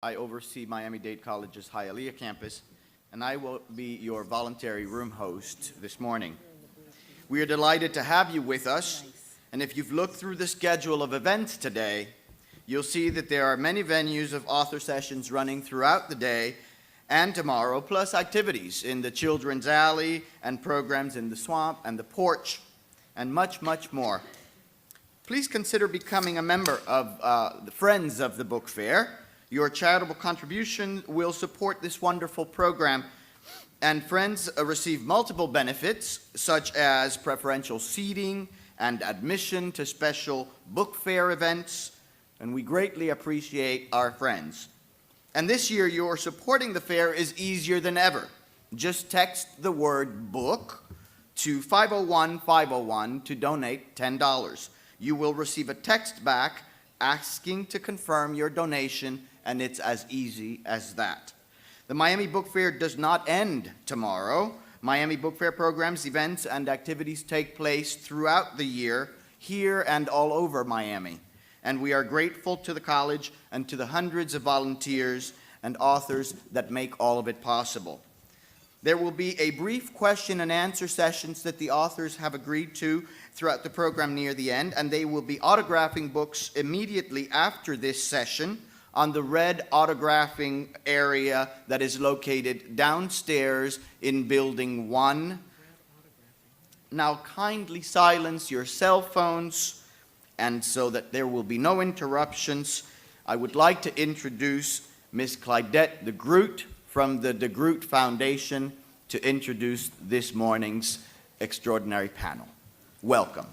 I oversee Miami-Dade College's Hialeah campus, and I will be your voluntary room host this morning. We are delighted to have you with us, and if you've looked through the schedule of events today, you'll see that there are many venues of author sessions running throughout the day and tomorrow, plus activities in the Children's Alley and programs in the Swamp and the Porch, and much, much more. Please consider becoming a member of the Friends of the Book Fair. Your charitable contribution will support this wonderful program, and Friends receive multiple benefits, such as preferential seating and admission to special book fair events, and we greatly appreciate our friends. And this year, your supporting the fair is easier than ever. Just text the word book to 501-501 to donate $10. You will receive a text back asking to confirm your donation, and it's as easy as that. The Miami Book Fair does not end tomorrow. Miami Book Fair programs, events, and activities take place throughout the year, here and all over Miami. And we are grateful to the college and to the hundreds of volunteers and authors that make all of it possible. There will be a brief question and answer sessions that the authors have agreed to throughout the program near the end, and they will be autographing books immediately after this session on the red autographing area that is located downstairs in Building 1. Now kindly silence your cell phones, and so that there will be no interruptions, I would like to introduce Ms. Clydette DeGroot from the DeGroot Foundation to introduce this morning's extraordinary panel. Welcome.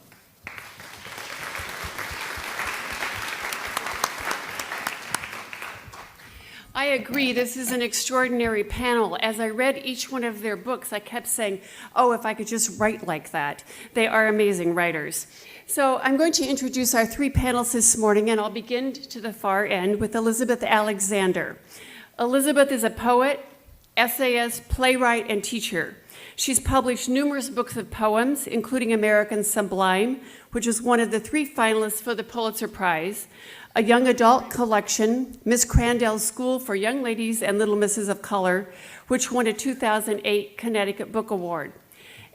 I agree, this is an extraordinary panel. As I read each one of their books, I kept saying, oh, if I could just write like that. They are amazing writers. So I'm going to introduce our three panelists this morning, and I'll begin to the far end with Elizabeth Alexander. Elizabeth is a poet, essayist, playwright, and teacher. She's published numerous books of poems, including American Sublime, which is one of the three finalists for the Pulitzer Prize, a young adult collection, Miss Crandall's School for Young Ladies and Little Misses of Color, which won a 2008 Connecticut Book Award.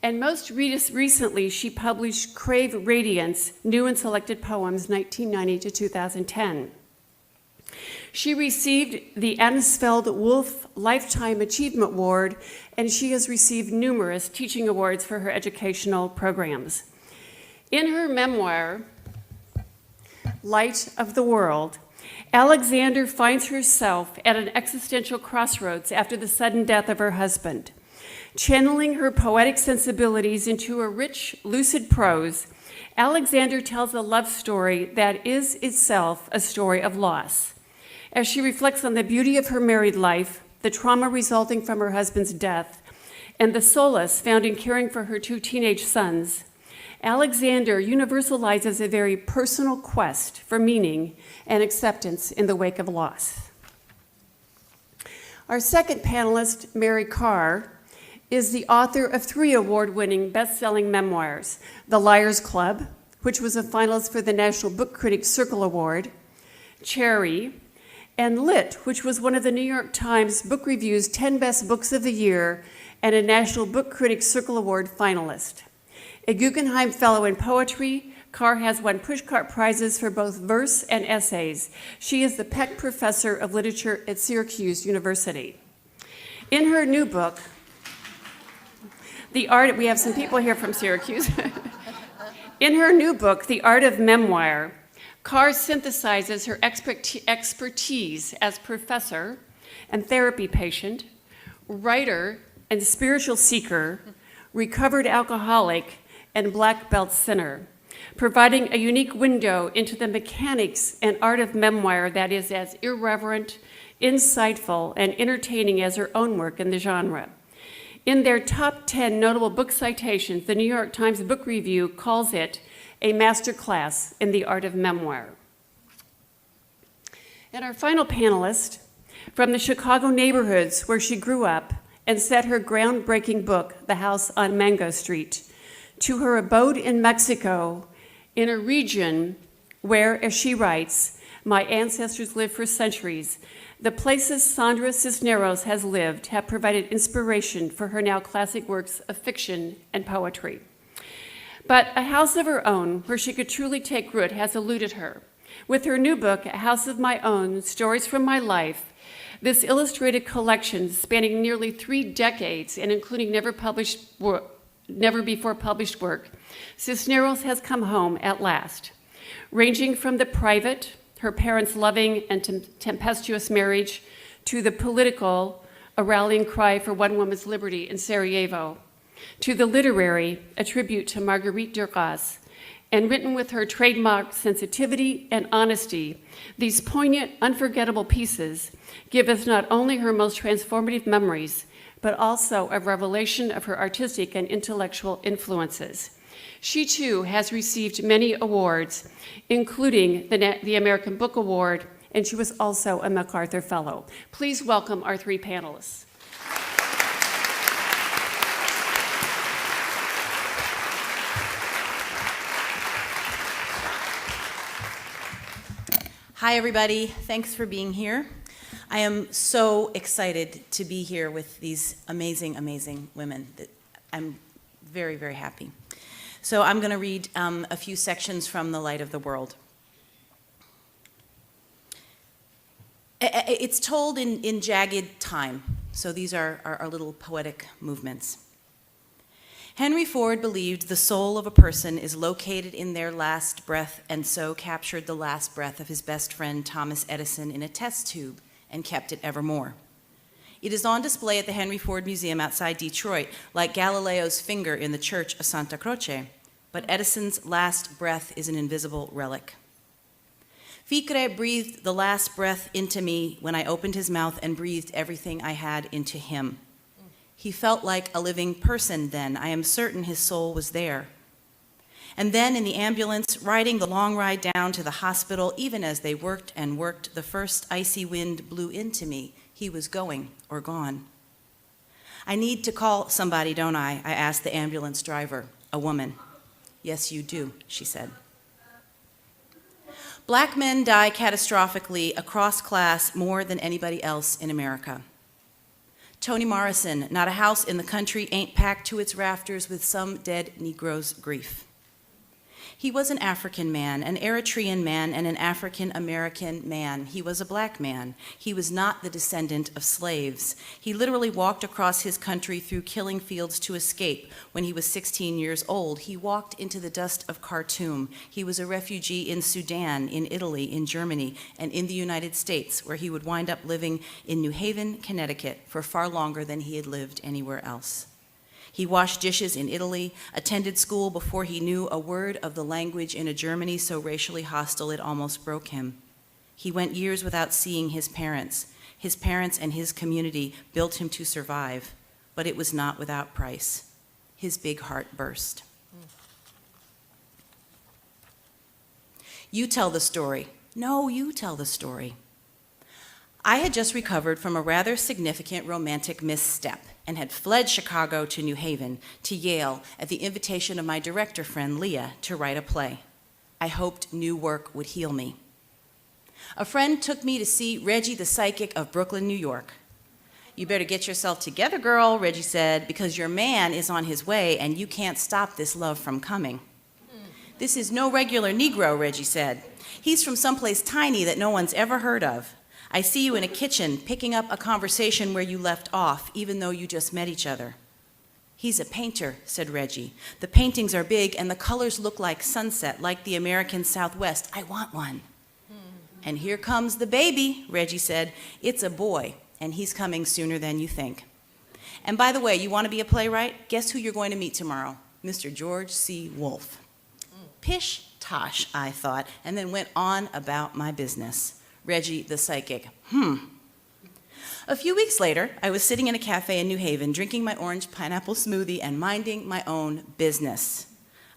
And most recently, she published Crave Radiance, New and Selected Poems, 1990 to 2010. She received the Anisfeld Wolf Lifetime Achievement Award, and she has received numerous teaching awards for her educational programs. In her memoir, Light of the World, Alexander finds herself at an existential crossroads after the sudden death of her husband. Channeling her poetic sensibilities into a rich, lucid prose, Alexander tells a love story that is itself a story of loss. As she reflects on the beauty of her married life, the trauma resulting from her husband's death, and the solace found in caring for her two teenage sons, Alexander universalizes a very personal quest for meaning and acceptance in the wake of loss. Our second panelist, Mary Karr, is the author of three award-winning best-selling memoirs, The Liars Club, which was a finalist for the National Book Critics Circle Award, Cherry, and Lit, which was one of the New York Times Book Review's 10 Best Books of the Year and a National Book Critics Circle Award finalist. A Guggenheim Fellow in Poetry, Karr has won Pushcart Prizes for both verse and essays. She is the Peck Professor of Literature at Syracuse University. In her new book, we have some people here from Syracuse. In her new book, The Art of Memoir, Karr synthesizes her expertise as professor and therapy patient, writer and spiritual seeker, recovered alcoholic, and black belt sinner, providing a unique window into the mechanics and art of memoir that is as irreverent, insightful, and entertaining as her own work in the genre. In their top 10 notable book citations, the New York Times Book Review calls it a masterclass in the art of memoir. And our final panelist, from the Chicago neighborhoods where she grew up and set her groundbreaking book, The House on Mango Street, to her abode in Mexico, in a region where, as she writes, my ancestors lived for centuries, The places Sandra Cisneros has lived have provided inspiration for her now classic works of fiction and poetry. But a house of her own, where she could truly take root, has eluded her. With her new book, A House of My Own, Stories from My Life, this illustrated collection spanning nearly 3 decades and including never before published work, Cisneros has come home at last. Ranging from the private, her parents' loving and tempestuous marriage, to the political, a rallying cry for one woman's liberty in Sarajevo, to the literary, a tribute to Marguerite Duras, and written with her trademark sensitivity and honesty, these poignant, unforgettable pieces give us not only her most transformative memories, but also a revelation of her artistic and intellectual influences. She too has received many awards, including the American Book Award, and she was also a MacArthur Fellow. Please welcome our 3 panelists. Hi, everybody. Thanks for being here. I am so excited to be here with these amazing, amazing women. I'm very, very happy. So I'm going to read a few sections from The Light of the World. It's told in jagged time, so these are our little poetic movements. Henry Ford believed the soul of a person is located in their last breath, and so captured the last breath of his best friend Thomas Edison in a test tube and kept it evermore. It is on display at the Henry Ford Museum outside Detroit, like Galileo's finger in the Church of Santa Croce, but Edison's last breath is an invisible relic. Ficre breathed the last breath into me when I opened his mouth and breathed everything I had into him. He felt like a living person then. I am certain his soul was there. And then in the ambulance, riding the long ride down to the hospital, even as they worked and worked, the first icy wind blew into me. He was going or gone. I need to call somebody, don't I asked the ambulance driver, a woman. Yes, you do, she said. Black men die catastrophically across class more than anybody else in America. Toni Morrison, not a house in the country ain't packed to its rafters with some dead Negro's grief. He was an African man, an Eritrean man, and an African-American man. He was a black man. He was not the descendant of slaves. He literally walked across his country through killing fields to escape. When he was 16 years old, he walked into the dust of Khartoum. He was a refugee in Sudan, in Italy, in Germany, and in the United States, where he would wind up living in New Haven, Connecticut, for far longer than he had lived anywhere else. He washed dishes in Italy, attended school before he knew a word of the language in a Germany so racially hostile it almost broke him. He went years without seeing his parents. His parents and his community built him to survive, but it was not without price. His big heart burst. You tell the story. No, you tell the story. I had just recovered from a rather significant romantic misstep and had fled Chicago to New Haven, to Yale, at the invitation of my director friend, Leah, to write a play. I hoped new work would heal me. A friend took me to see Reggie the Psychic of Brooklyn, New York. You better get yourself together, girl, Reggie said, because your man is on his way and you can't stop this love from coming. This is no regular Negro, Reggie said. He's from someplace tiny that no one's ever heard of. I see you in a kitchen picking up a conversation where you left off, even though you just met each other. He's a painter, said Reggie. The paintings are big and the colors look like sunset, like the American Southwest. I want one. And here comes the baby, Reggie said. It's a boy, and he's coming sooner than you think. And by the way, you want to be a playwright? Guess who you're going to meet tomorrow? Mr. George C. Wolfe. Pish tosh, I thought, and then went on about my business. Reggie the Psychic. A few weeks later, I was sitting in a cafe in New Haven, drinking my orange pineapple smoothie and minding my own business.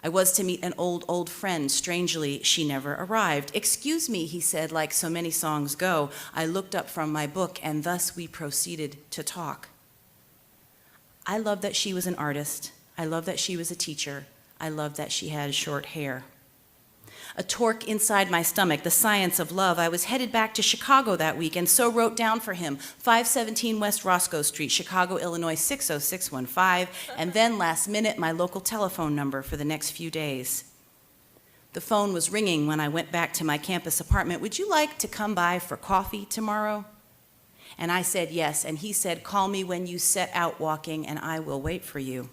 I was to meet an old friend. Strangely, she never arrived. Excuse me, he said, like so many songs go. I looked up from my book, and thus we proceeded to talk. I loved that she was an artist. I loved that she was a teacher. I loved that she had short hair. A torque inside my stomach, the science of love. I was headed back to Chicago that week and so wrote down for him 517 West Roscoe Street, Chicago, Illinois 60615, and then last minute my local telephone number for the next few days. The phone was ringing when I went back to my campus apartment. Would you like to come by for coffee tomorrow? And I said yes, and he said, call me when you set out walking and I will wait for you.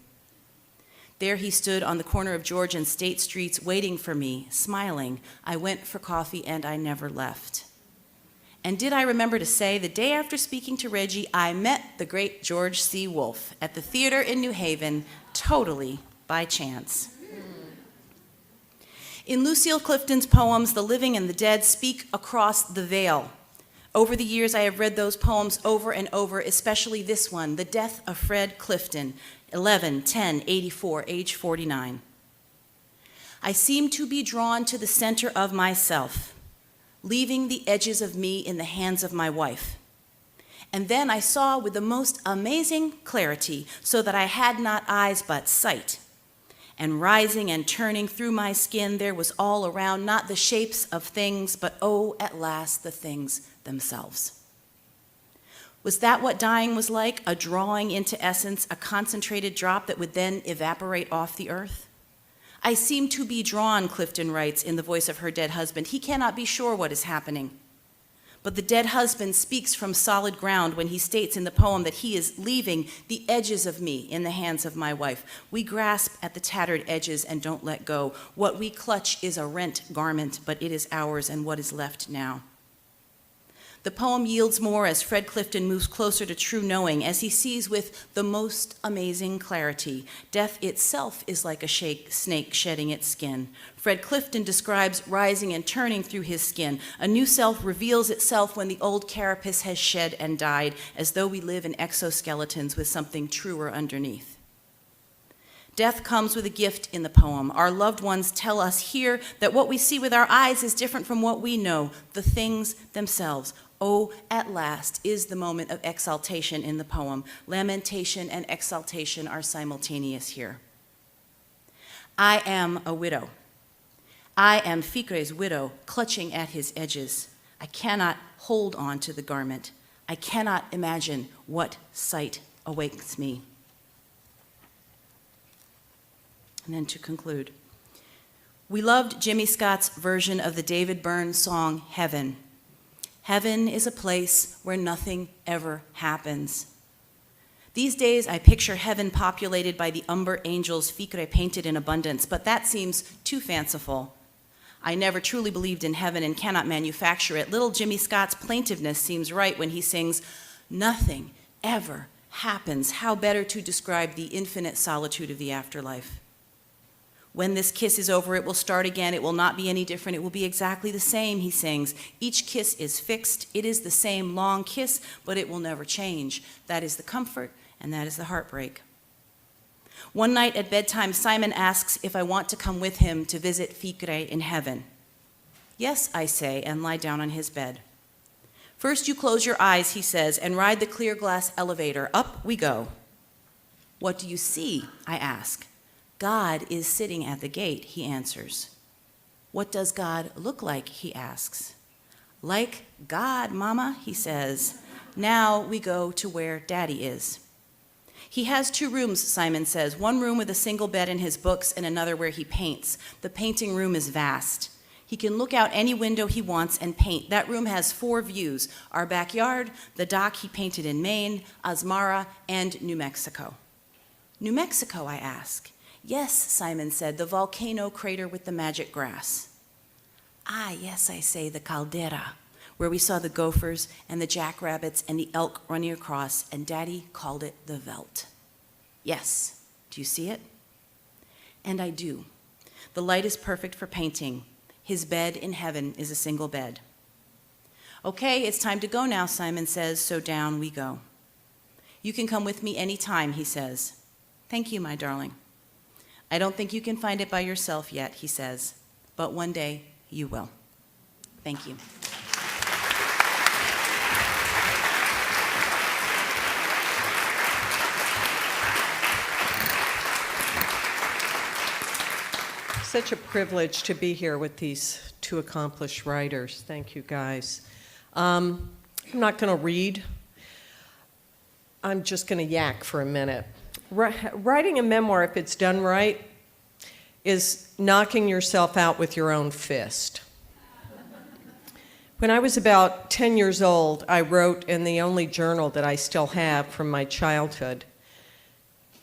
There he stood on the corner of George and State Streets waiting for me, smiling. I went for coffee and I never left. And did I remember to say, the day after speaking to Reggie, I met the great George C. Wolfe at the theater in New Haven, totally by chance. In Lucille Clifton's poems, the living and the dead speak across the veil. Over the years, I have read those poems over and over, especially this one, The Death of Fred Clifton, 11/10/84, age 49. I seem to be drawn to the center of myself, leaving the edges of me in the hands of my wife. And then I saw with the most amazing clarity, so that I had not eyes but sight. And rising and turning through my skin, there was all around not the shapes of things, but oh, at last, the things themselves. Was that what dying was like? A drawing into essence, a concentrated drop that would then evaporate off the earth? I seem to be drawn, Clifton writes in the voice of her dead husband. He cannot be sure what is happening. But the dead husband speaks from solid ground when he states in the poem that he is leaving the edges of me in the hands of my wife. We grasp at the tattered edges and don't let go. What we clutch is a rent garment, but it is ours, and what is left now. The poem yields more as Fred Clifton moves closer to true knowing, as he sees with the most amazing clarity. Death itself is like a snake shedding its skin. Fred Clifton describes rising and turning through his skin. A new self reveals itself when the old carapace has shed and died, as though we live in exoskeletons with something truer underneath. Death comes with a gift in the poem. Our loved ones tell us here that what we see with our eyes is different from what we know, the things themselves. Oh, at last is the moment of exaltation in the poem. Lamentation and exaltation are simultaneous here. I am a widow. I am Ficre's widow, clutching at his edges. I cannot hold on to the garment. I cannot imagine what sight awaits me. And then to conclude, we loved Jimmy Scott's version of the David Byrne song, Heaven. Heaven is a place where nothing ever happens. These days, I picture heaven populated by the umber angels Ficre painted in abundance, but that seems too fanciful. I never truly believed in heaven and cannot manufacture it. Little Jimmy Scott's plaintiveness seems right when he sings, nothing ever happens. How better to describe the infinite solitude of the afterlife? When this kiss is over, it will start again. It will not be any different. It will be exactly the same, he sings. Each kiss is fixed. It is the same long kiss, but it will never change. That is the comfort, and that is the heartbreak. One night at bedtime, Simon asks if I want to come with him to visit Ficre in heaven. Yes, I say, and lie down on his bed. First you close your eyes, he says, and ride the clear glass elevator. Up we go. What do you see? I ask. God is sitting at the gate, he answers. What does God look like, he asks. Like God, Mama, he says. Now we go to where Daddy is. He has 2 rooms, Simon says, one room with a single bed and his books and another where he paints. The painting room is vast. He can look out any window he wants and paint. That room has 4 views, our backyard, the dock he painted in Maine, Asmara, and New Mexico. New Mexico, I ask. Yes, Simon said, the volcano crater with the magic grass. Ah, yes, I say, the caldera, where we saw the gophers and the jackrabbits and the elk running across, and Daddy called it the veldt. Yes, do you see it? And I do. The light is perfect for painting. His bed in heaven is a single bed. Okay, it's time to go now, Simon says, so down we go. You can come with me anytime, he says. Thank you, my darling. I don't think you can find it by yourself yet, he says, but one day you will. Thank you. such a privilege to be here with these two accomplished writers. Thank you, guys. I'm not going to read. I'm just going to yak for a minute. Writing a memoir, if it's done right, is knocking yourself out with your own fist. When I was about 10 years old, I wrote in the only journal that I still have from my childhood,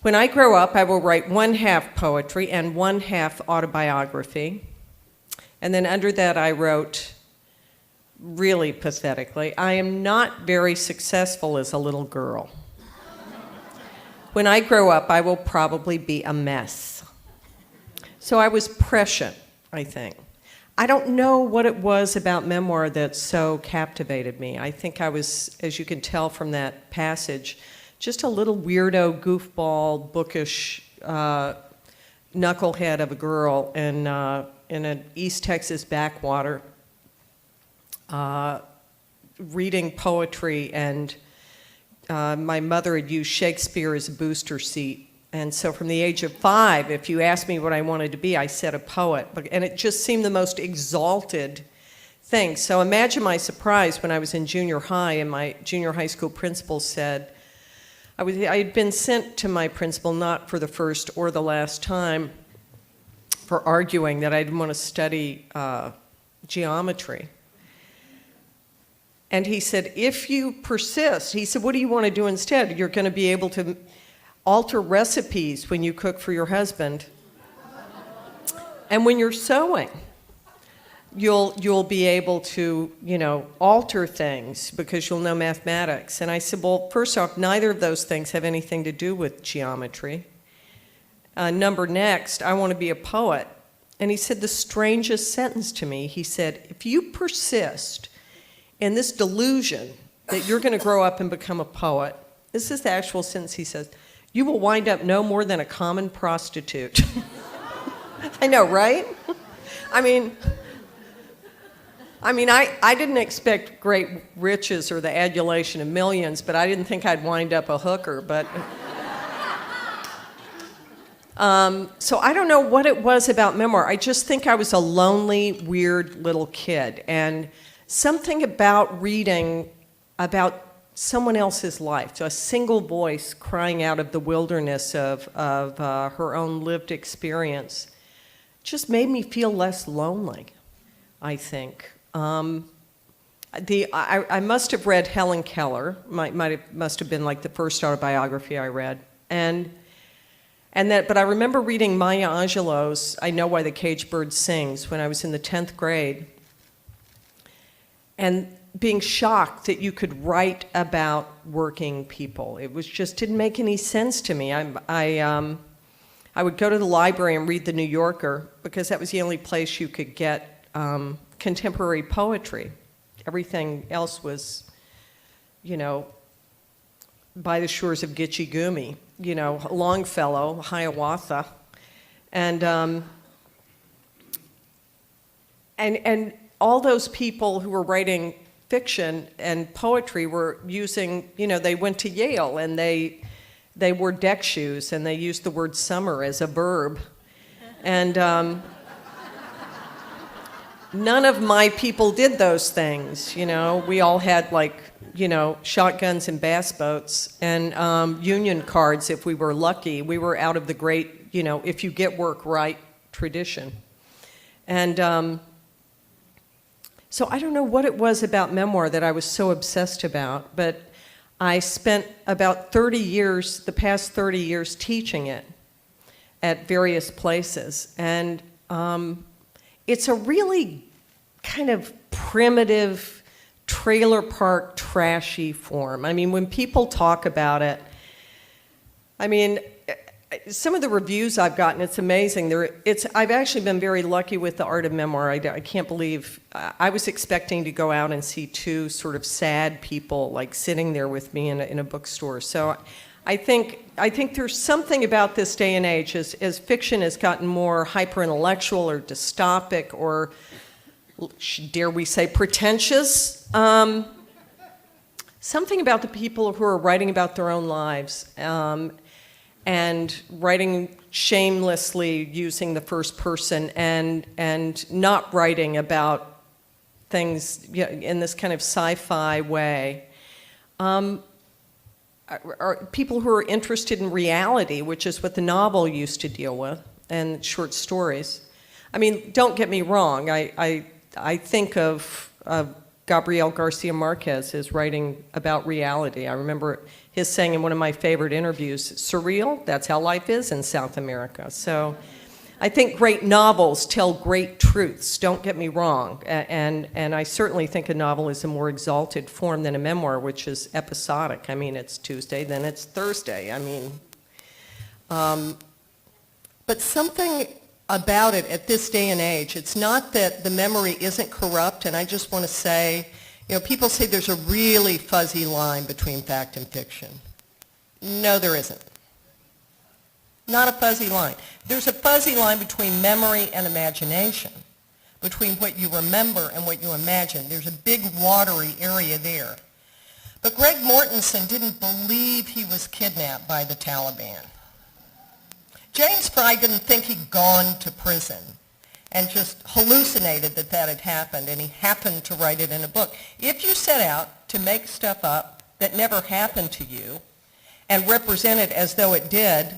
"When I grow up, I will write 1/2 poetry and 1/2 autobiography." And then under that, I wrote, really pathetically, "I am not very successful as a little girl. When I grow up, I will probably be a mess." So I was prescient, I think. I don't know what it was about memoir that so captivated me. I think I was, as you can tell from that passage, just a little weirdo, goofball, bookish knucklehead of a girl in an East Texas backwater, reading poetry, and my mother had used Shakespeare as a booster seat. And so from the age of 5, if you asked me what I wanted to be, I said a poet. And it just seemed the most exalted thing. So imagine my surprise when I was in junior high and my junior high school principal said, I had been sent to my principal not for the first or the last time for arguing that I didn't want to study geometry. And he said, if you persist, he said, what do you want to do instead? You're going to be able to alter recipes when you cook for your husband. And when you're sewing, you'll be able to, alter things because you'll know mathematics. And I said, well, first off, neither of those things have anything to do with geometry. Next, I want to be a poet. And he said the strangest sentence to me. He said, if you persist in this delusion that you're going to grow up and become a poet, this is the actual sentence he says, you will wind up no more than a common prostitute. I know, right? I didn't expect great riches or the adulation of millions, but I didn't think I'd wind up a hooker. But so I don't know what it was about memoir. I just think I was a lonely, weird little kid. And something about reading about someone else's life, so a single voice crying out of the wilderness of her own lived experience, just made me feel less lonely, I think. I must have read Helen Keller. Must have been like the first autobiography I read, but I remember reading Maya Angelou's "I Know Why the Caged Bird Sings" when I was in the 10th grade, and being shocked that you could write about working people. It was just didn't make any sense to me. I would go to the library and read the New Yorker because that was the only place you could get contemporary poetry. Everything else was, By the Shores of Gitche Gumee, Longfellow, Hiawatha, and all those people who were writing fiction and poetry were using, they went to Yale and they wore deck shoes and they used the word summer as a verb. And none of my people did those things, We all had shotguns and bass boats and union cards if we were lucky. We were out of the great, if you get work right tradition. And so I don't know what it was about memoir that I was so obsessed about, but I spent about the past 30 years teaching it at various places. And it's a really kind of primitive, trailer park, trashy form. When people talk about it, some of the reviews I've gotten, it's amazing. I've actually been very lucky with the art of memoir. I can't believe, I was expecting to go out and see two sort of sad people sitting there with me in a bookstore. So I think there's something about this day and age as fiction has gotten more hyper-intellectual or dystopic or, dare we say, pretentious. Something about the people who are writing about their own lives. and writing shamelessly using the first person and not writing about things in this kind of sci-fi way. Are people who are interested in reality, which is what the novel used to deal with, and short stories. I mean, don't get me wrong, I think of Gabriel Garcia Marquez as writing about reality. I remember his saying in one of my favorite interviews, surreal, that's how life is in South America. So I think great novels tell great truths, don't get me wrong. And I certainly think a novel is a more exalted form than a memoir, which is episodic. I mean, it's Tuesday, then it's Thursday. I mean, But something about it at this day and age, it's not that the memory isn't corrupt, and I just want to say, people say there's a really fuzzy line between fact and fiction. No, there isn't. Not a fuzzy line. There's a fuzzy line between memory and imagination, between what you remember and what you imagine. There's a big watery area there. But Greg Mortensen didn't believe he was kidnapped by the Taliban. James Fry didn't think he'd gone to prison and just hallucinated that that had happened, and he happened to write it in a book. If you set out to make stuff up that never happened to you and represent it as though it did,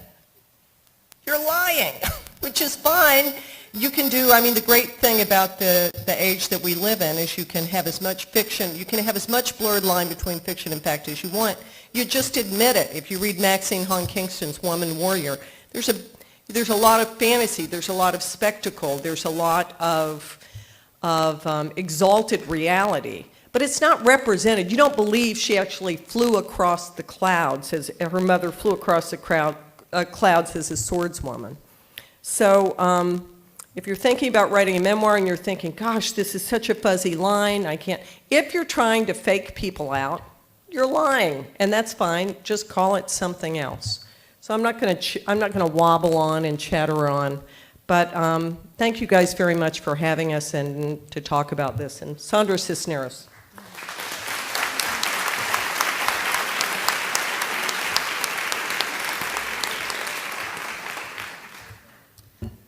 you're lying, which is fine. You can do, I mean, the great thing about the age that we live in is you can have as much fiction, you can have as much blurred line between fiction and fact as you want. You just admit it. If you read Maxine Hong Kingston's Woman Warrior, there's a lot of fantasy, there's a lot of spectacle, there's a lot of exalted reality. But it's not represented. You don't believe she actually flew across the clouds, as her mother flew across the clouds as a swordswoman. So if you're thinking about writing a memoir and you're thinking, gosh, this is such a fuzzy line, I can't. If you're trying to fake people out, you're lying, and that's fine. Just call it something else. So I'm not going to wobble on and chatter on, but thank you guys very much for having us and to talk about this. And Sandra Cisneros.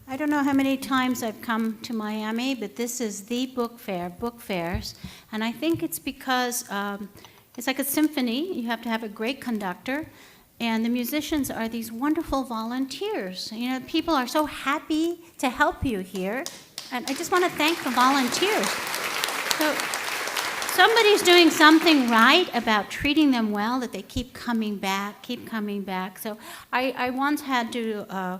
I don't know how many times I've come to Miami, but this is the book fair, book fairs, and I think it's because it's like a symphony. You have to have a great conductor, and the musicians are these wonderful volunteers. People are so happy to help you here, and I just want to thank the volunteers. So somebody's doing something right about treating them well, that they keep coming back. So I once had to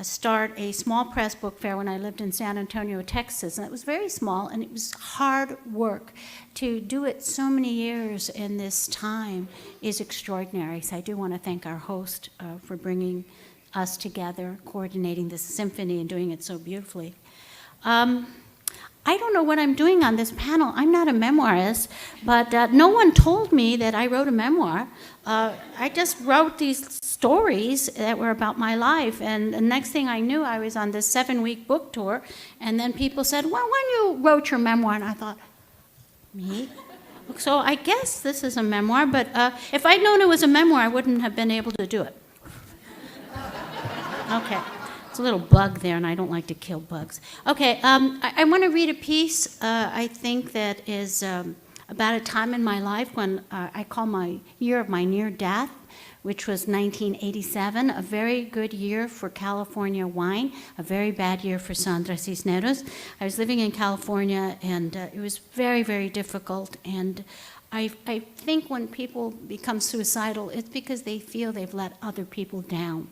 start a small press book fair when I lived in San Antonio, Texas, and it was very small, and it was hard work. To do it so many years in this time is extraordinary. So I do want to thank our host for bringing us together, coordinating this symphony and doing it so beautifully. I don't know what I'm doing on this panel. I'm not a memoirist, but no one told me that I wrote a memoir. I just wrote these stories that were about my life, and the next thing I knew, I was on this 7-week book tour, and then people said, well, when you wrote your memoir, and I thought, me? So I guess this is a memoir, but if I'd known it was a memoir, I wouldn't have been able to do it. Okay. It's a little bug there, and I don't like to kill bugs. Okay, I want to read a piece I think that is about a time in my life when I call my year of my near death, which was 1987, a very good year for California wine, a very bad year for Sandra Cisneros. I was living in California, and it was very, very difficult, and I think when people become suicidal, it's because they feel they've let other people down.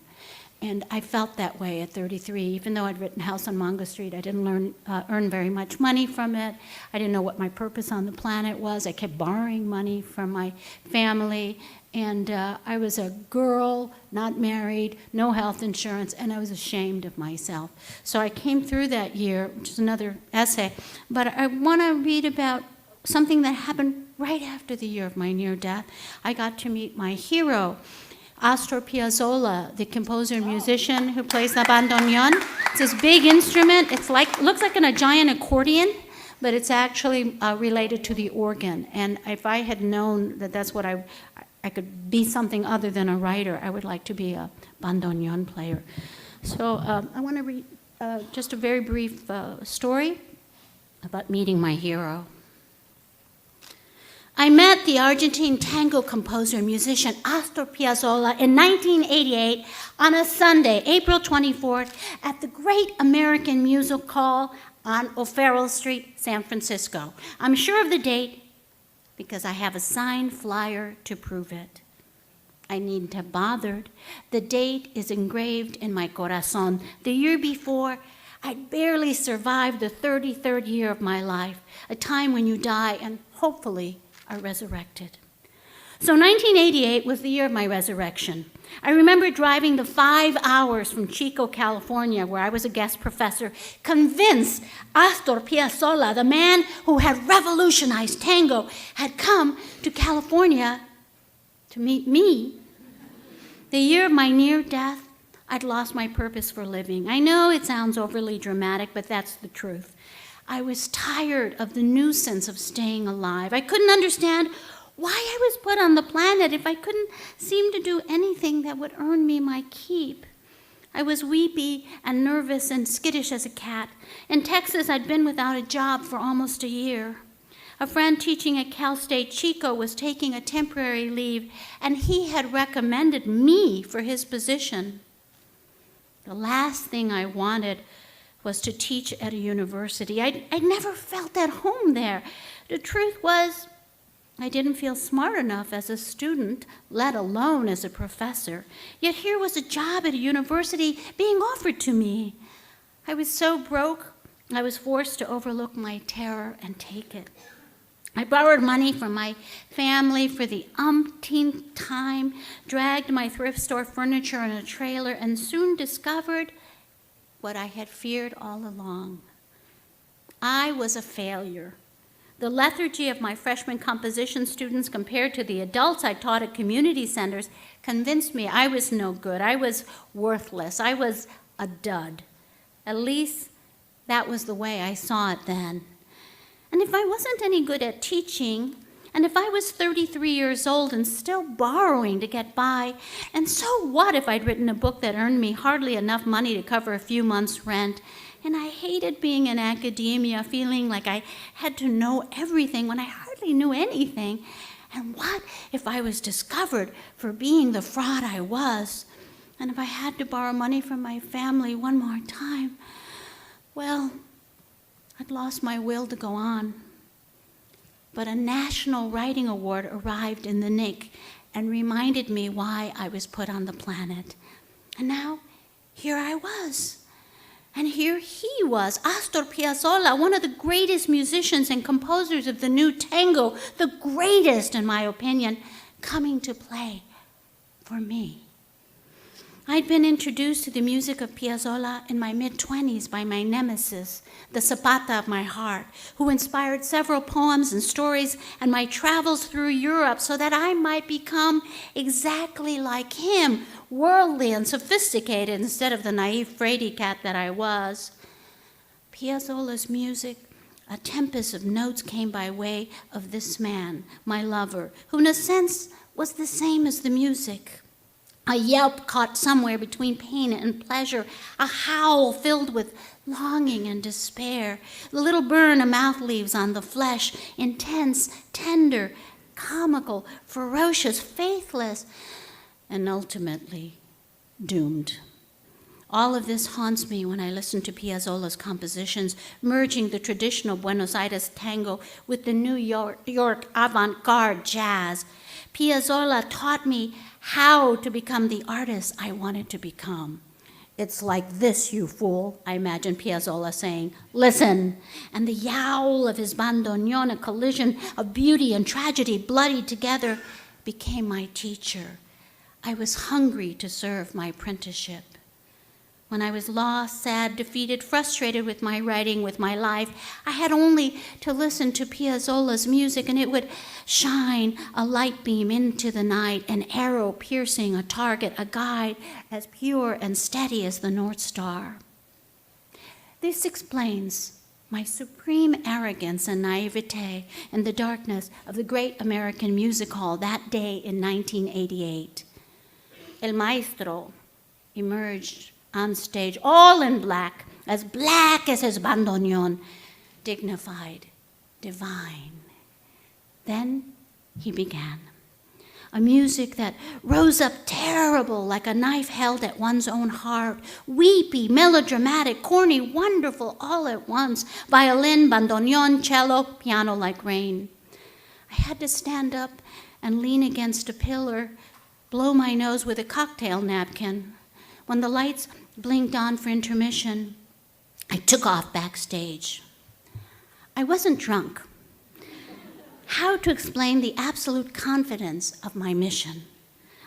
And I felt that way at 33. Even though I'd written House on Mango Street, I didn't earn very much money from it. I didn't know what my purpose on the planet was. I kept borrowing money from my family. And I was a girl, not married, no health insurance, and I was ashamed of myself. So I came through that year, which is another essay. But I want to read about something that happened right after the year of my near death. I got to meet my hero, Astor Piazzolla, the composer and musician who plays the bandoneon. It's this big instrument. It looks like a giant accordion, but it's actually related to the organ. And if I had known that that's what I could be something other than a writer, I would like to be a bandoneon player. So I want to read just a very brief story about meeting my hero. I met the Argentine tango composer and musician Astor Piazzolla in 1988 on a Sunday, April 24th, at the Great American Music Hall on O'Farrell Street, San Francisco. I'm sure of the date because I have a signed flyer to prove it. I needn't have bothered. The date is engraved in my corazon. The year before, I'd barely survived the 33rd year of my life, a time when you die and hopefully are resurrected. So 1988 was the year of my resurrection. I remember driving the 5 hours from Chico, California, where I was a guest professor, convinced Astor Piazzolla, the man who had revolutionized tango, had come to California to meet me. The year of my near death, I'd lost my purpose for living. I know it sounds overly dramatic, but that's the truth. I was tired of the nuisance of staying alive. I couldn't understand why I was put on the planet if I couldn't seem to do anything that would earn me my keep. I was weepy and nervous and skittish as a cat. In Texas, I'd been without a job for almost a year. A friend teaching at Cal State Chico was taking a temporary leave, and he had recommended me for his position. The last thing I wanted was to teach at a university. I'd never felt at home there. The truth was, I didn't feel smart enough as a student, let alone as a professor. Yet here was a job at a university being offered to me. I was so broke, I was forced to overlook my terror and take it. I borrowed money from my family for the umpteenth time, dragged my thrift store furniture in a trailer, and soon discovered what I had feared all along. I was a failure. The lethargy of my freshman composition students compared to the adults I taught at community centers convinced me I was no good. I was worthless. I was a dud. At least that was the way I saw it then. And if I wasn't any good at teaching, and if I was 33 years old and still borrowing to get by, and so what if I'd written a book that earned me hardly enough money to cover a few months' rent? And I hated being in academia, feeling like I had to know everything when I hardly knew anything. And what if I was discovered for being the fraud I was? And if I had to borrow money from my family one more time, well, I'd lost my will to go on. But a National Writing Award arrived in the nick and reminded me why I was put on the planet. And now, here I was. And here he was, Astor Piazzolla, one of the greatest musicians and composers of the new tango, the greatest, in my opinion, coming to play for me. I'd been introduced to the music of Piazzolla in my mid-20s by my nemesis, the Zapata of my heart, who inspired several poems and stories and my travels through Europe so that I might become exactly like him, worldly and sophisticated instead of the naive fraidy cat that I was. Piazzolla's music, a tempest of notes came by way of this man, my lover, who in a sense was the same as the music. A yelp caught somewhere between pain and pleasure, a howl filled with longing and despair, the little burn a mouth leaves on the flesh, intense, tender, comical, ferocious, faithless, and ultimately doomed. All of this haunts me when I listen to Piazzolla's compositions, merging the traditional Buenos Aires tango with the New York avant-garde jazz. Piazzolla taught me how to become the artist I wanted to become. It's like this, you fool, I imagine Piazzolla saying, listen. And the yowl of his bandoneon, a collision of beauty and tragedy bloodied together, became my teacher. I was hungry to serve my apprenticeship. When I was lost, sad, defeated, frustrated with my writing, with my life, I had only to listen to Piazzolla's music and it would shine a light beam into the night, an arrow piercing a target, a guide as pure and steady as the North Star. This explains my supreme arrogance and naivete in the darkness of the great American Music Hall that day in 1988. El Maestro emerged on stage, all in black as his bandoneon, dignified, divine. Then he began. A music that rose up terrible like a knife held at one's own heart, weepy, melodramatic, corny, wonderful, all at once, violin, bandoneon, cello, piano like rain. I had to stand up and lean against a pillar, blow my nose with a cocktail napkin. When the lights blinked on for intermission, I took off backstage. I wasn't drunk. How to explain the absolute confidence of my mission?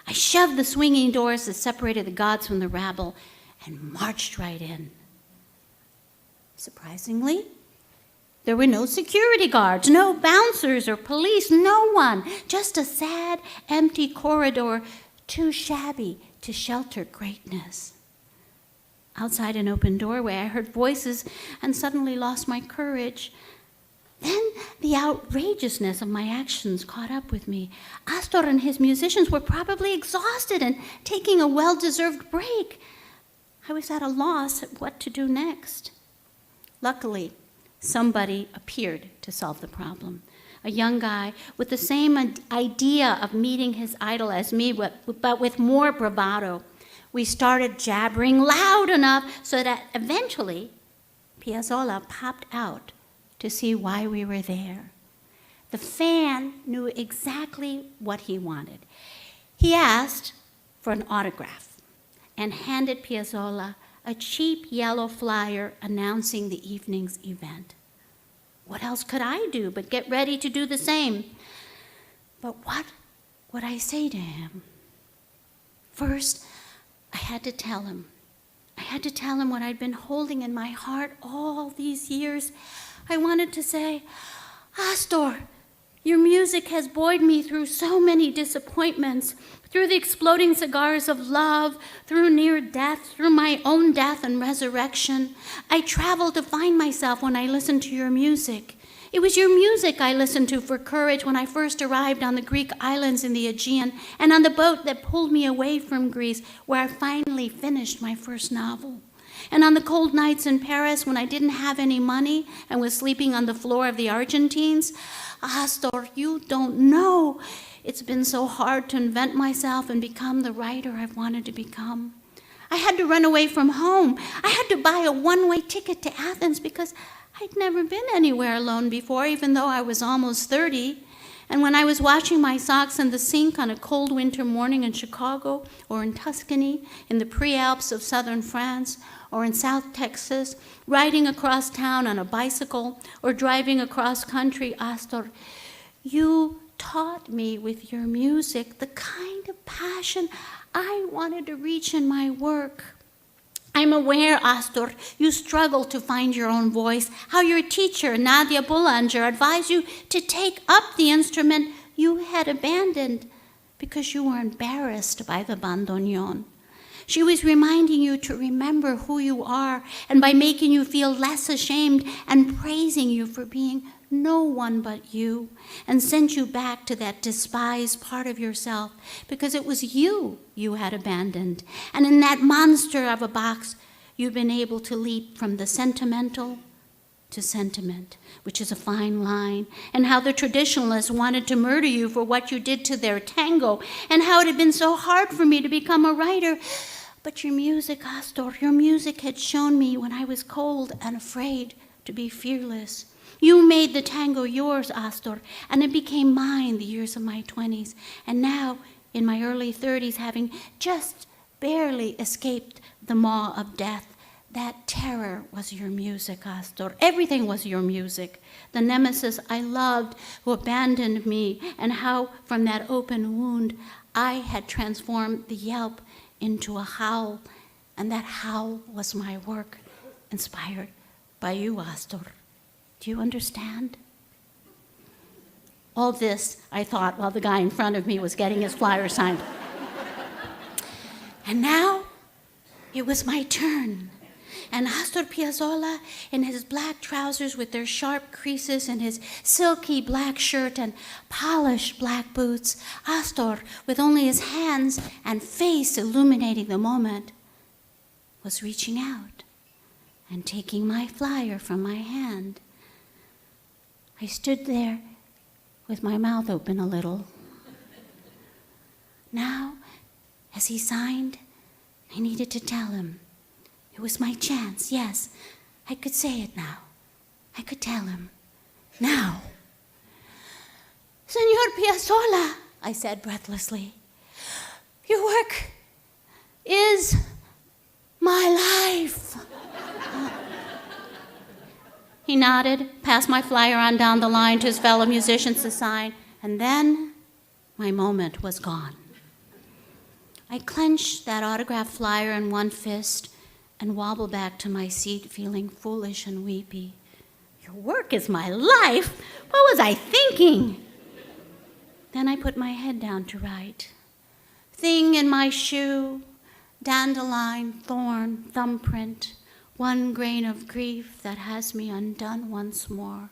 I shoved the swinging doors that separated the gods from the rabble and marched right in. Surprisingly, there were no security guards, no bouncers or police, no one, just a sad, empty corridor, too shabby to shelter greatness. Outside an open doorway, I heard voices and suddenly lost my courage. Then the outrageousness of my actions caught up with me. Astor and his musicians were probably exhausted and taking a well-deserved break. I was at a loss at what to do next. Luckily, somebody appeared to solve the problem. A young guy with the same idea of meeting his idol as me, but with more bravado. We started jabbering loud enough so that eventually Piazzolla popped out to see why we were there. The fan knew exactly what he wanted. He asked for an autograph and handed Piazzolla a cheap yellow flyer announcing the evening's event. What else could I do but get ready to do the same? But what would I say to him? First, I had to tell him. I had to tell him what I'd been holding in my heart all these years. I wanted to say, Astor, your music has buoyed me through so many disappointments, through the exploding cigars of love, through near death, through my own death and resurrection. I traveled to find myself when I listened to your music. It was your music I listened to for courage when I first arrived on the Greek islands in the Aegean and on the boat that pulled me away from Greece, where I finally finished my first novel. And on the cold nights in Paris when I didn't have any money and was sleeping on the floor of the Argentines. Astor, you don't know. It's been so hard to invent myself and become the writer I've wanted to become. I had to run away from home. I had to buy a one-way ticket to Athens because I'd never been anywhere alone before, even though I was almost 30. And when I was washing my socks in the sink on a cold winter morning in Chicago or in Tuscany, in the pre-Alps of southern France, or in South Texas, riding across town on a bicycle, or driving across country, Astor, you taught me with your music the kind of passion I wanted to reach in my work. I'm aware, Astor, you struggle to find your own voice, how your teacher, Nadia Boulanger, advised you to take up the instrument you had abandoned because you were embarrassed by the bandoneon. She was reminding you to remember who you are, and by making you feel less ashamed and praising you for being no one but you, and sent you back to that despised part of yourself because it was you had abandoned. And in that monster of a box, you'd been able to leap from the sentimental to sentiment, which is a fine line, and how the traditionalists wanted to murder you for what you did to their tango, and how it had been so hard for me to become a writer. But your music, Astor, your music had shown me when I was cold and afraid to be fearless. You made the tango yours, Astor, and it became mine the years of my 20s. And now, in my early 30s, having just barely escaped the maw of death, that terror was your music, Astor. Everything was your music. The nemesis I loved who abandoned me, and how from that open wound I had transformed the yelp into a howl, and that howl was my work, inspired by you, Astor. Do you understand? All this, I thought, while the guy in front of me was getting his flyer signed. And now, it was my turn. and Astor Piazzolla in his black trousers with their sharp creases and his silky black shirt and polished black boots, Astor, with only his hands and face illuminating the moment, was reaching out and taking my flyer from my hand. I stood there with my mouth open a little. Now, as he signed, I needed to tell him. It was my chance, yes. I could say it now. I could tell him. Now. Senor Piazzolla, I said breathlessly, your work is my life. He nodded, passed my flyer on down the line to his fellow musicians to sign, and then my moment was gone. I clenched that autograph flyer in one fist and wobbled back to my seat, feeling foolish and weepy. Your work is my life? What was I thinking? Then I put my head down to write. Thing in my shoe, dandelion, thorn, thumbprint, one grain of grief that has me undone once more.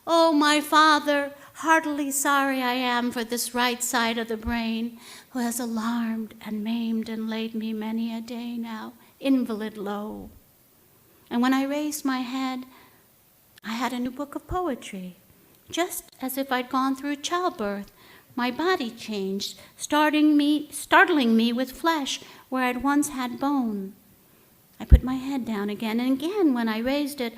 Oh, my father, heartily sorry I am for this right side of the brain, who has alarmed and maimed and laid me many a day now, invalid low. And when I raised my head, I had a new book of poetry, just as if I'd gone through childbirth. My body changed, startling me with flesh where I'd once had bone. I put my head down again, and again, when I raised it,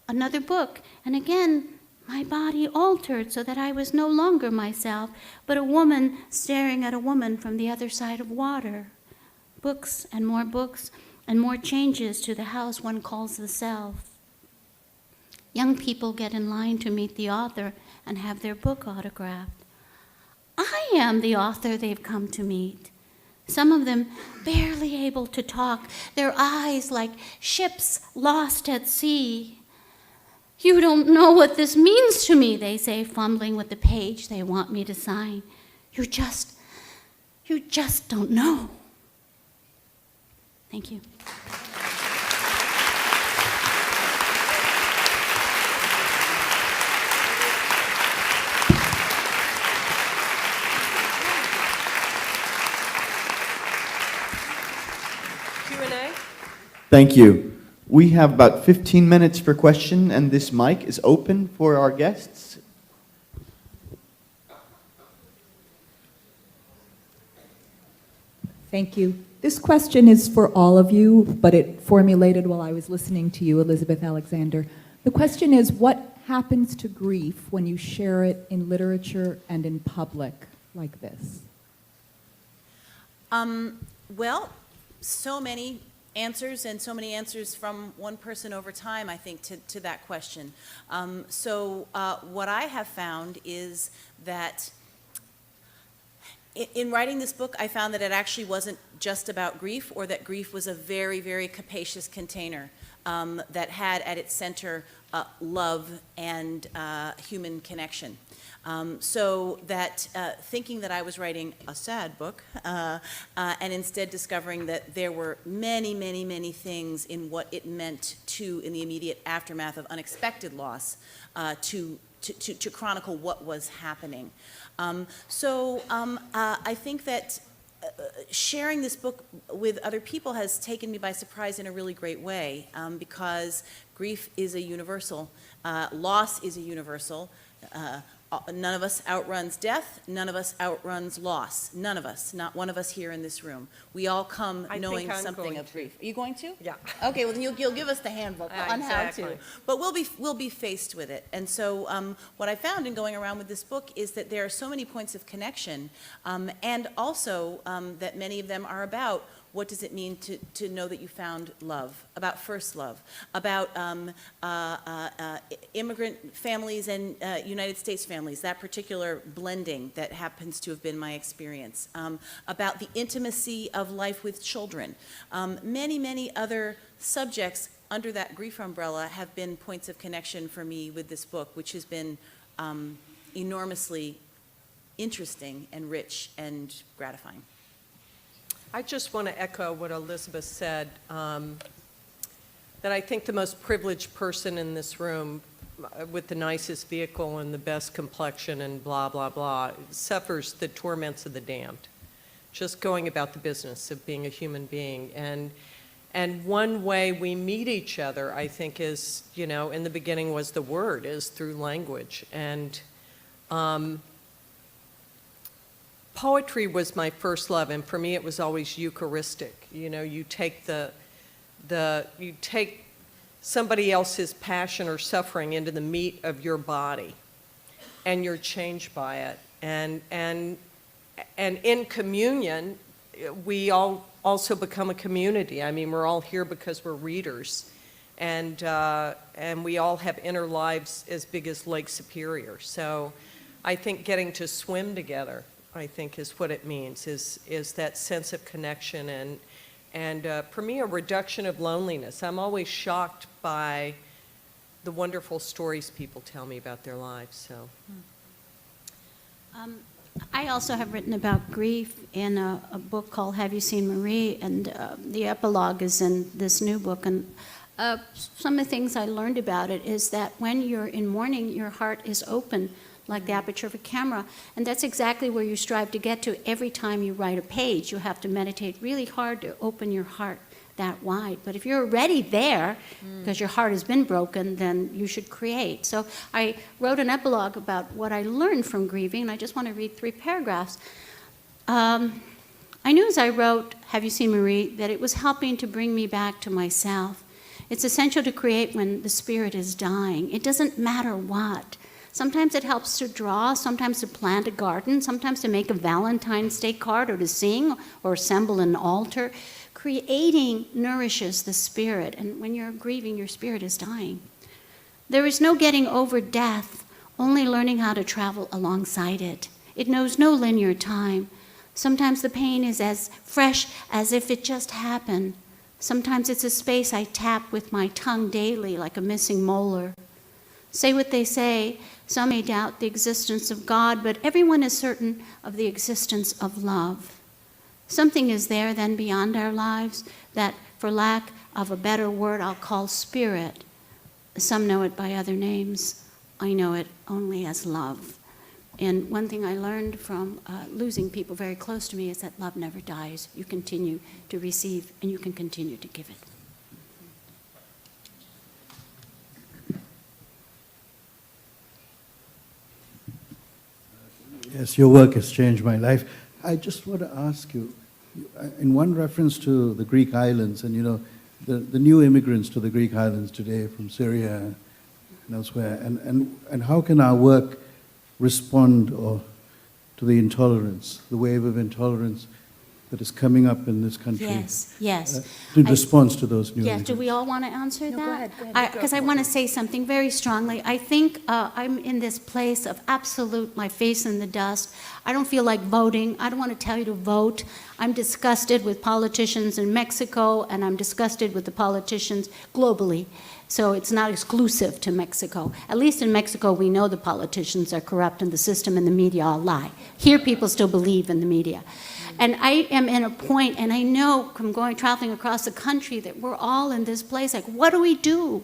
another book, and again, my body altered so that I was no longer myself, but a woman staring at a woman from the other side of water. Books, and more changes to the house one calls the self. Young people get in line to meet the author and have their book autographed. I am the author they've come to meet. Some of them barely able to talk, their eyes like ships lost at sea. You don't know what this means to me, they say, fumbling with the page they want me to sign. You just don't know. Thank you. Q&A? Thank you. We have about 15 minutes for question, and this mic is open for our guests. Thank you. This question is for all of you, but it formulated while I was listening to you, Elizabeth Alexander. The question is, what happens to grief when you share it in literature and in public like this? Well, so many answers, and so many answers from one person over time, I think, to that question. What I have found is that in writing this book, I found that it actually wasn't just about grief, or that grief was a very, very capacious container that had at its center love and human connection. Thinking that I was writing a sad book, and instead discovering that there were many, many, many things in what it meant in the immediate aftermath of unexpected loss, to chronicle what was happening. I think that sharing this book with other people has taken me by surprise in a really great way, because grief is a universal, loss is a universal. None of us outruns death. None of us outruns loss. None of us. Not one of us here in this room. We all come knowing something of grief. Are you going to? Yeah. Okay. Well, then you'll give us the handbook on Exactly. how to. But we'll be faced with it. And so what I found in going around with this book is that there are so many points of connection, and also that many of them are about what does it mean to know that you found love, about first love, about immigrant families and United States families, that particular blending that happens to have been my experience, about the intimacy of life with children. Many, many other subjects under that grief umbrella have been points of connection for me with this book, which has been enormously interesting and rich and gratifying. I just want to echo what Elizabeth said. that I think the most privileged person in this room with the nicest vehicle and the best complexion and blah, blah, blah, suffers the torments of the damned, just going about the business of being a human being. And one way we meet each other, I think, is, in the beginning was the word, is through language. And poetry was my first love, and for me it was always Eucharistic. You take you take somebody else's passion or suffering into the meat of your body, and you're changed by it. And in communion, we all also become a community. I mean, we're all here because we're readers, and we all have inner lives as big as Lake Superior. So I think getting to swim together, I think, is what it means, is that sense of connection and for me, a reduction of loneliness. I'm always shocked by the wonderful stories people tell me about their lives. So. I also have written about grief in a book called Have You Seen Marie? And the epilogue is in this new book. And some of the things I learned about it is that when you're in mourning, your heart is open like the aperture of a camera. And that's exactly where you strive to get to every time you write a page. You have to meditate really hard to open your heart that wide. But if you're already there, because your heart has been broken, then you should create. So I wrote an epilogue about what I learned from grieving, and I just want to read 3 paragraphs. I knew as I wrote Have You Seen Marie that it was helping to bring me back to myself. It's essential to create when the spirit is dying. It doesn't matter what. Sometimes it helps to draw, sometimes to plant a garden, sometimes to make a Valentine's Day card or to sing or assemble an altar. Creating nourishes the spirit, and when you're grieving, your spirit is dying. There is no getting over death, only learning how to travel alongside it. It knows no linear time. Sometimes the pain is as fresh as if it just happened. Sometimes it's a space I tap with my tongue daily like a missing molar. Say what they say, some may doubt the existence of God, but everyone is certain of the existence of love. Something is there then beyond our lives that, for lack of a better word, I'll call spirit. Some know it by other names. I know it only as love. And one thing I learned from losing people very close to me is that love never dies. You continue to receive, and you can continue to give it. Yes, your work has changed my life. I just want to ask you, in one reference to the Greek islands, and the new immigrants to the Greek islands today from Syria and elsewhere, and how can our work respond to the intolerance, the wave of intolerance that is coming up in this country? Yes. In response to those new Yes, immigrants. do we all want to answer that? go ahead. Because I want to say something very strongly. I think I'm in this place of absolute, my face in the dust. I don't feel like voting. I don't want to tell you to vote. I'm disgusted with politicians in Mexico, and I'm disgusted with the politicians globally. So it's not exclusive to Mexico. At least in Mexico, we know the politicians are corrupt and the system and the media all lie. Here, people still believe in the media. And I am in a point, and I know from traveling across the country that we're all in this place, like, what do we do?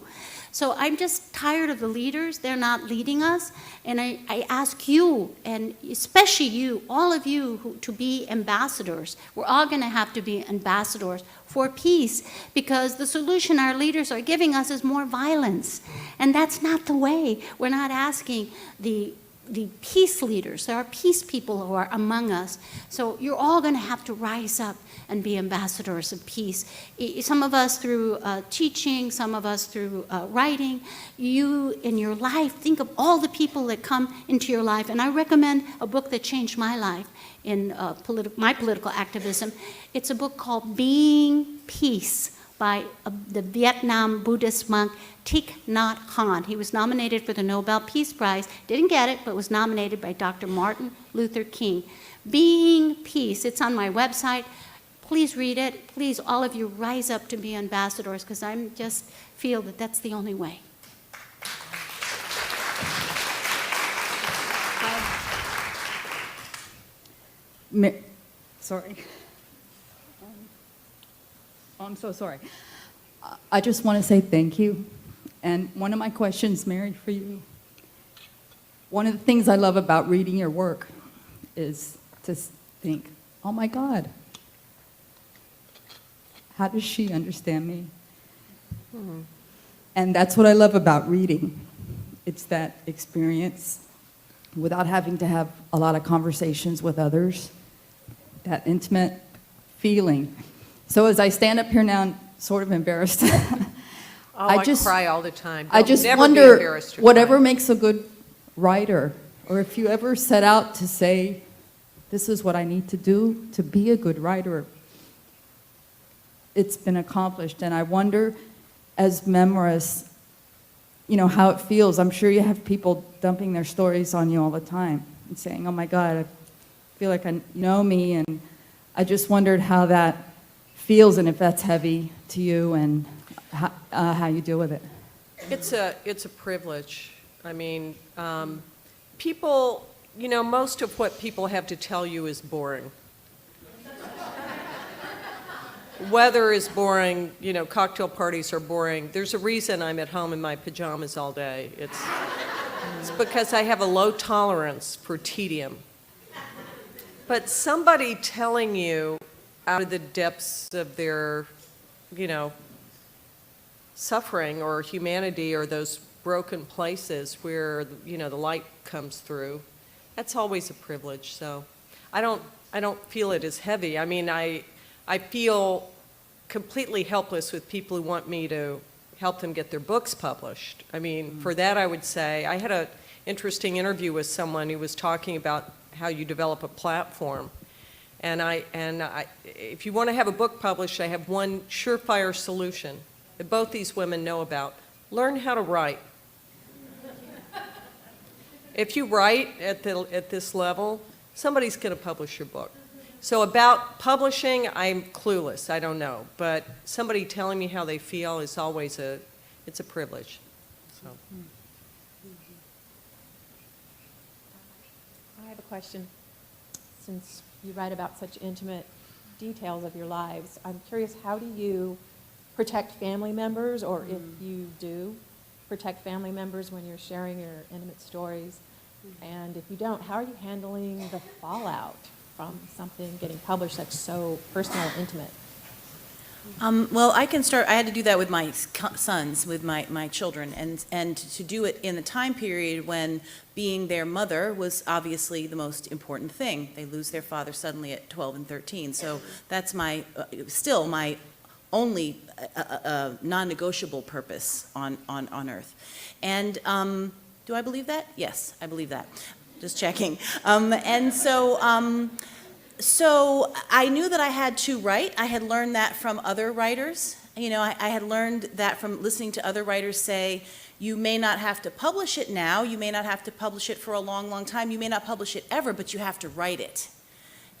So I'm just tired of the leaders. They're not leading us. And I ask you, and especially you, all of you, to be ambassadors. We're all going to have to be ambassadors for peace, because the solution our leaders are giving us is more violence. And that's not the way. We're not asking the peace leaders. There are peace people who are among us. So you're all going to have to rise up and be ambassadors of peace. Some of us through teaching, some of us through writing. You, in your life, think of all the people that come into your life. And I recommend a book that changed my life in my political activism. It's a book called Being Peace by the Vietnam Buddhist monk Thich Nhat Hanh. He was nominated for the Nobel Peace Prize, didn't get it, but was nominated by Dr. Martin Luther King. Being Peace, it's on my website. Please read it. Please, all of you, rise up to be ambassadors, because I just feel that that's the only way. Sorry. I'm so sorry. I just want to say thank you. And one of my questions, Mary, for you. One of the things I love about reading your work is to think, oh my God, how does she understand me? And that's what I love about reading. It's that experience without having to have a lot of conversations with others, that intimate feeling. So as I stand up here now, I'm sort of embarrassed. I cry all the time. I Don't just never be wonder, embarrassed to whatever cry. makes a good writer, or if you ever set out to say, this is what I need to do to be a good writer, it's been accomplished. And I wonder, as memoirists, you know, how it feels. I'm sure you have people dumping their stories on you all the time and saying, oh my God, I feel like I know me. And I just wondered how that feels and if that's heavy to you and how you deal with it. It's a privilege. I mean, people, you know, most of what people have to tell you is boring. Weather is boring, you know, cocktail parties are boring. There's a reason I'm at home in my pajamas all day. It's because I have a low tolerance for tedium. But somebody telling you out of the depths of their, you know, suffering or humanity or those broken places where, you know, the light comes through, that's always a privilege. So I don't feel it as heavy. I mean, I feel completely helpless with people who want me to help them get their books published. I mean, for that I would say, I had an interesting interview with someone who was talking about how you develop a platform. And if you want to have a book published, I have one surefire solution that both these women know about. Learn how to write. If you write at this level, somebody's going to publish your book. So about publishing, I'm clueless. I don't know. But somebody telling me how they feel is always it's a privilege. So. I have a question. Since you write about such intimate details of your lives, I'm curious, how do you protect family members, or if you do protect family members when you're sharing your intimate stories? And if you don't, how are you handling the fallout from something getting published that's so personal and intimate? Well, I can start. I had to do that with my sons, with my children, and to do it in the time period when being their mother was obviously the most important thing. They lose their father suddenly at 12 and 13. So that's still my only non-negotiable purpose on earth. And do I believe that? Yes, I believe that. Just checking. So I knew that I had to write. I had learned that from other writers. You know, I had learned that from listening to other writers say, you may not have to publish it now, you may not have to publish it for a long, long time, you may not publish it ever, but you have to write it.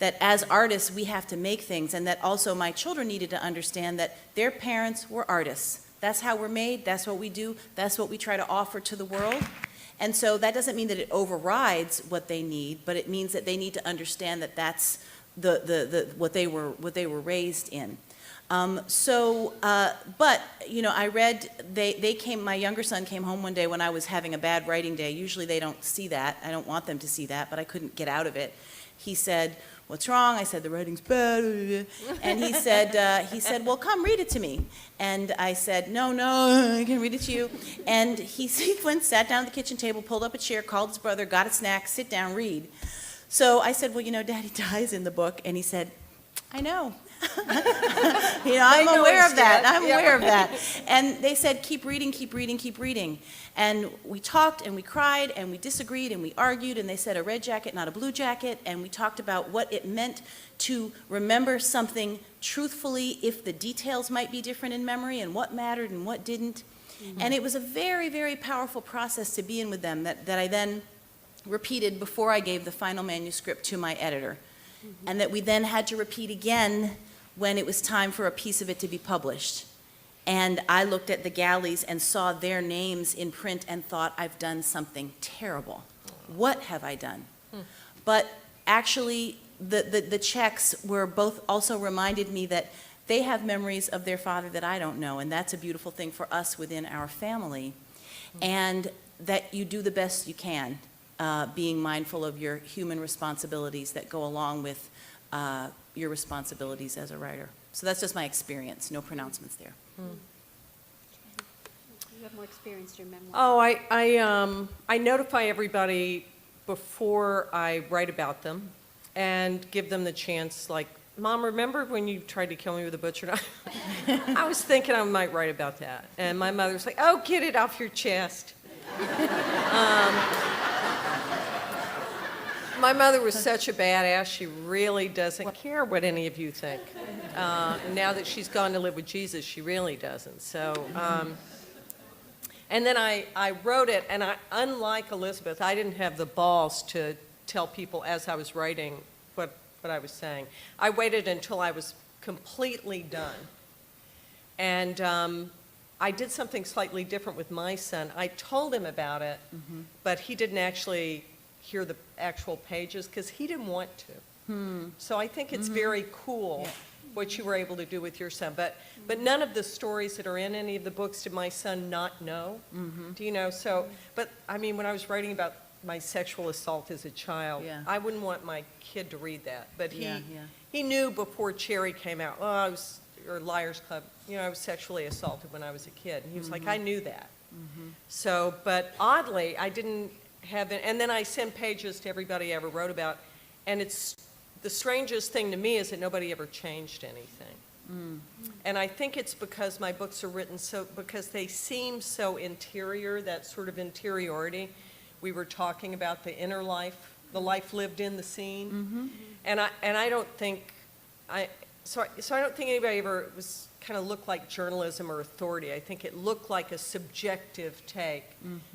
That as artists, we have to make things, and that also my children needed to understand that their parents were artists. That's how we're made, that's what we do, that's what we try to offer to the world. And so that doesn't mean that it overrides what they need, but it means that they need to understand that that's what they were raised in. But you know, I read my younger son came home one day when I was having a bad writing day. Usually they don't see that. I don't want them to see that, but I couldn't get out of it. He said, "What's wrong?" I said, "The writing's bad." And he said, "Well, come read it to me." And I said, No, I can read it to you. And he went, sat down at the kitchen table, pulled up a chair, called his brother, got a snack, sit down, read. So I said, "Well, you know, Daddy dies in the book." And he said, "I know." You know, I'm aware of that. I'm aware of that. And they said, keep reading, keep reading, keep reading. And we talked and we cried and we disagreed and we argued, and they said a red jacket, not a blue jacket. And we talked about what it meant to remember something truthfully if the details might be different in memory, and what mattered and what didn't. Mm-hmm. And it was a very, very powerful process to be in with them that I then repeated before I gave the final manuscript to my editor. Mm-hmm. And that we then had to repeat again when it was time for a piece of it to be published. And I looked at the galleys and saw their names in print and thought, I've done something terrible. What have I done? But actually, the checks were both also reminded me that they have memories of their father that I don't know, and that's a beautiful thing for us within our family. And that you do the best you can, being mindful of your human responsibilities that go along with your responsibilities as a writer. So that's just my experience, no pronouncements there. You have more experience in your memoir. Oh, I notify everybody before I write about them and give them the chance, like, Mom, remember when you tried to kill me with a butcher knife? I was thinking I might write about that. And my mother was like, oh, get it off your chest. My mother was such a badass, she really doesn't care what any of you think. Now that she's gone to live with Jesus, she really doesn't. So, and then I wrote it, and unlike Elizabeth, I didn't have the balls to tell people as I was writing what I was saying. I waited until I was completely done. And I did something slightly different with my son. I told him about it, but he didn't actually hear the actual pages because he didn't want to. So I think it's very cool what you were able to do with your son. But none of the stories that are in any of the books did my son not know. Do you know? So, but I mean, when I was writing about my sexual assault as a child, I wouldn't want my kid to read that. But he knew before Cherry came out, or Liars Club, you know, I was sexually assaulted when I was a kid. And he was like, I knew that. So, but oddly, I didn't have it. And then I sent pages to everybody I ever wrote about. And it's the strangest thing to me is that nobody ever changed anything. And I think it's because my books are written because they seem so interior, that sort of interiority. We were talking about the inner life, the life lived in the scene. And I don't think, so I don't think anybody ever was kind of looked like journalism or authority. I think it looked like a subjective take.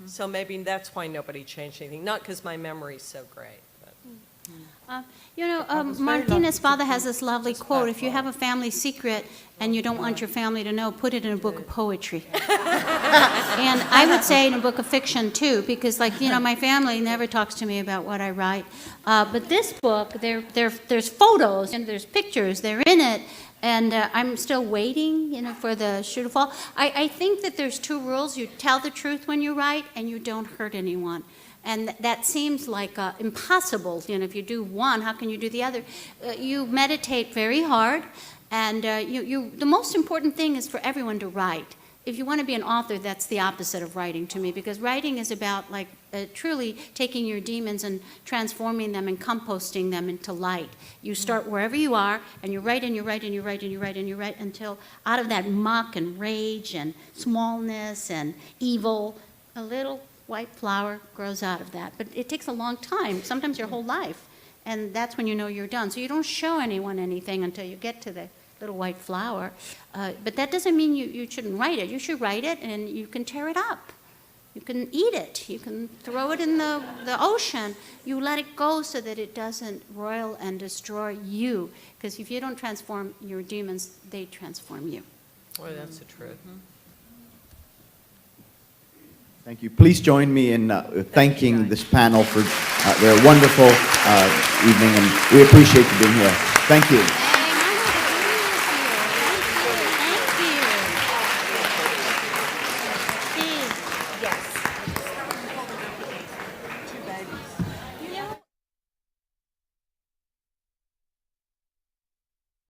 So maybe that's why nobody changed anything. Not because my memory's so great. You know, Martina's father has this lovely quote, if you have a family secret and you don't want your family to know, put it in a book of poetry. And I would say in a book of fiction, too, because, like, you know, my family never talks to me about what I write. But this book, there's photos and there's pictures, they're in it, and I'm still waiting, you know, for the shoe to fall. I think that there's two rules. You tell the truth when you write, and you don't hurt anyone. And that seems like impossible. You know, if you do one, how can you do the other? You meditate very hard, and the most important thing is for everyone to write. If you want to be an author, that's the opposite of writing to me, because writing is about, like, truly taking your demons and transforming them and composting them into light. You start wherever you are, and you write and you write and you write and you write and you write until out of that muck and rage and smallness and evil, a little white flower grows out of that. But it takes a long time, sometimes your whole life, and that's when you know you're done. So you don't show anyone anything until you get to the little white flower. But that doesn't mean you shouldn't write it. You should write it, and you can tear it up. You can eat it. You can throw it in the ocean. You let it go so that it doesn't roil and destroy you. Because if you don't transform your demons, they transform you. Boy, that's the truth. Thank you. Please join me in thanking this panel for their wonderful evening, and we appreciate you being here. Thank you.